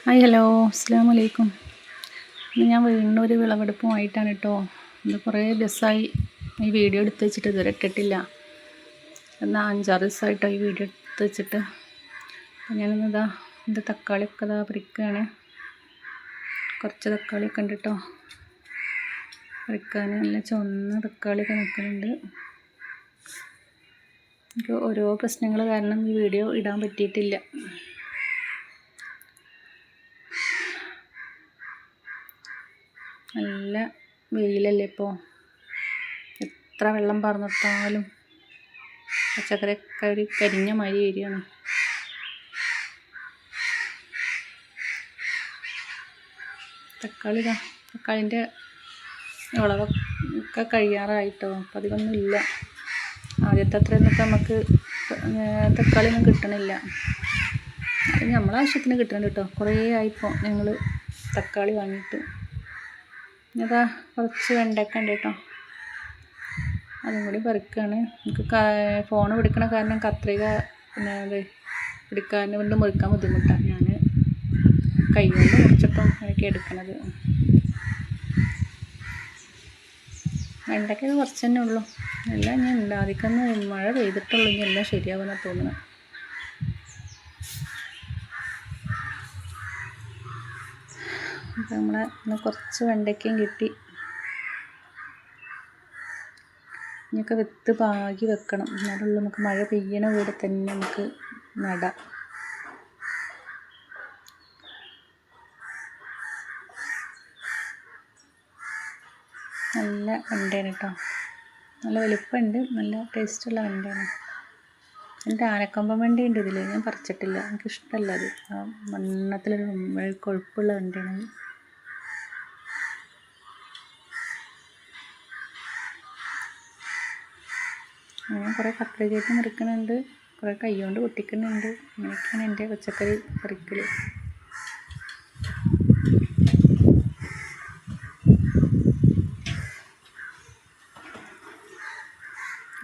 Hi hello അസ്സലാമു അലൈക്കും. ഇന്ന് ഞാൻ വീണ്ടും ഒരു വിളവെടുപ്പുമായിട്ടാണ് കേട്ടോ. ഇത് കുറേ ദിവസമായി ഈ വീഡിയോ എടുത്ത് വെച്ചിട്ട് ഇതുവരെ ഇട്ടിട്ടില്ല. എന്നാൽ 5-6 ദിവസമായിട്ടോ ഈ വീഡിയോ എടുത്ത് വെച്ചിട്ട്. അപ്പോൾ ഞാനിതാ എൻ്റെ തക്കാളിയൊക്കെ ഇതാ പറിക്കുകയാണ്. കുറച്ച് തക്കാളിയൊക്കെ ഉണ്ട് കേട്ടോ പറിക്കാൻ. നല്ല ചുവന്ന തക്കാളിയൊക്കെ നിൽക്കുന്നുണ്ട്. എനിക്ക് ഓരോ പ്രശ്നങ്ങൾ കാരണം ഈ വീഡിയോ ഇടാൻ പറ്റിയിട്ടില്ല. നല്ല വെയിലല്ലേ ഇപ്പോൾ. എത്ര വെള്ളം പറന്നിട്ടാലും പച്ചക്കറിയൊക്കെ ഒരു കരിഞ്ഞ മാതിരി വരികയാണ്. തക്കാളിൻ്റെ വിളവൊക്കെ കഴിയാറായിട്ടോ. അപ്പം അധികമൊന്നും ഇല്ല. ആദ്യത്തെ അത്രയൊന്നും നമുക്ക് തക്കാളിയൊന്നും കിട്ടണില്ല. അത് നമ്മളെ ആവശ്യത്തിന് കിട്ടുന്നുണ്ട് കേട്ടോ. കുറേ ആയിപ്പോൾ ഞങ്ങൾ തക്കാളി വാങ്ങിയിട്ട്. ഇതാ കുറച്ച് വെണ്ടയ്ക്ക ഉണ്ട് കേട്ടോ, അതും കൂടി പറിക്കുകയാണ്. നമുക്ക് ഫോൺ പിടിക്കണ കാരണം കത്രിക അത് പിടിക്കാൻ കൊണ്ട് മുറിക്കാൻ ബുദ്ധിമുട്ടാണ്. ഞാൻ കൈ കൊണ്ട് മുറിച്ചിട്ടും എനിക്ക് എടുക്കണത്. വെണ്ടയ്ക്ക കുറച്ച് തന്നെ ഉള്ളൂ. എല്ലാം ഞാൻ ഉണ്ടാതിക്കൊന്ന് മഴ പെയ്തിട്ടുള്ളൂ. ഇനി എല്ലാം ശരിയാവുമെന്നാണ് തോന്നുന്നത്. അപ്പം നമ്മളെ ഇന്ന് കുറച്ച് വെണ്ടയ്ക്കയും കിട്ടി. ഇനിയൊക്കെ വിത്ത് പാകി വെക്കണം. എന്നാലുള്ള നമുക്ക് മഴ പെയ്യണ കൂടെ തന്നെ നമുക്ക് നടാം. നല്ല വെണ്ടയാണ് കേട്ടോ. നല്ല വലുപ്പമുണ്ട്. നല്ല ടേസ്റ്റുള്ള വെണ്ടയാണ്. എൻ്റെ ആനക്കൊമ്പൻ വെണ്ടയുണ്ട് ഇതിൽ. ഞാൻ പറിച്ചിട്ടില്ല. എനിക്കിഷ്ടമല്ല അത്. ആ മണ്ണത്തിലൊരു കൊഴുപ്പുള്ള വെണ്ടയാണ്. ഞാൻ കുറേ കത്രികയായിട്ട് മുറിക്കുന്നുണ്ട്, കുറേ കൈ കൊണ്ട് പൊട്ടിക്കുന്നുണ്ട്. അങ്ങനെയൊക്കെയാണ് എൻ്റെ പച്ചക്കറി പറിക്കൽ.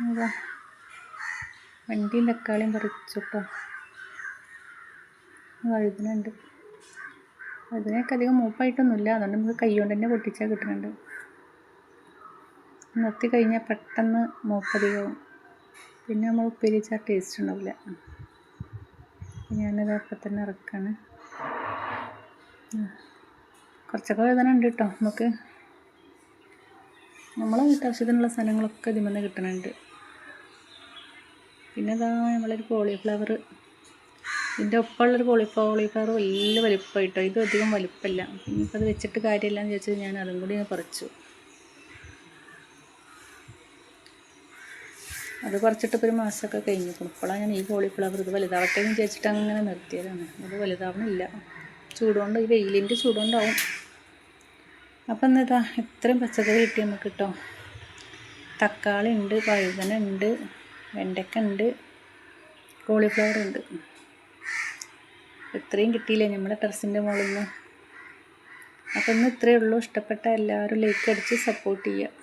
അതാ വണ്ടിയും തക്കാളിയും പറിച്ചു കേട്ടോ. വഴുതനുണ്ട്. വഴുതനയൊക്കെ അധികം മൂപ്പായിട്ടൊന്നുമില്ല. അതുകൊണ്ട് നമുക്ക് കൈ കൊണ്ട് തന്നെ പൊട്ടിച്ചാൽ കിട്ടുന്നുണ്ട്. നിർത്തി കഴിഞ്ഞാൽ പെട്ടെന്ന് മൂപ്പധികവും. പിന്നെ നമ്മൾ ഉപ്പേരി വെച്ചാൽ ടേസ്റ്റ് ഉണ്ടാവില്ല. ഞാനിത് അപ്പം തന്നെ ഇറക്കാണ്. കുറച്ചൊക്കെ വഴുതന ഉണ്ട് കേട്ടോ. നമുക്ക് നമ്മളെ വീട്ടാവശ്യത്തിനുള്ള സാധനങ്ങളൊക്കെ ഇതിൽ നിന്ന് കിട്ടുന്നുണ്ട്. പിന്നെ ഇതാ നമ്മളൊരു കോളിഫ്ലവർ, ഇതിൻ്റെ ഒപ്പമുള്ളൊരു കോളിഫ്ലവർ വലിയ വലിപ്പമായിട്ടോ. ഇത് അധികം വലിപ്പമില്ല. ഇനിയിപ്പോൾ അത് വെച്ചിട്ട് കാര്യമില്ല എന്ന് ചോദിച്ചാൽ ഞാൻ അതും കൂടി പറിച്ചു. അത് പറിച്ചിട്ടിപ്പോൾ ഒരു മാസമൊക്കെ കഴിഞ്ഞു. ഇപ്പോഴാണ് ഞാൻ ഈ കോളിഫ്ലവർ ഇത് വലുതാവട്ടെ എന്ന് വിചാരിച്ചിട്ട് അങ്ങനെ നിർത്തിയതാണ്. അത് വലുതാവണില്ല. ചൂടുകൊണ്ട്, ഈ വെയിലിൻ്റെ ചൂടുകൊണ്ടാവും. അപ്പം എന്നിട്ടാ ഇത്രയും പച്ചക്കറി കിട്ടി നമുക്ക് കേട്ടോ. തക്കാളി ഉണ്ട്, വഴുതന ഉണ്ട്, വെണ്ടയ്ക്ക ഉണ്ട്, കോളിഫ്ലവർ ഉണ്ട്. ഇത്രയും കിട്ടിയില്ലേ നമ്മുടെ ടെറസിൻ്റെ മുകളിൽ നിന്ന്. അപ്പം ഇന്ന് ഇത്രയേ ഉള്ളൂ. ഇഷ്ടപ്പെട്ട എല്ലാവരും ലൈക്ക് അടിച്ച് സപ്പോർട്ട് ചെയ്യുക.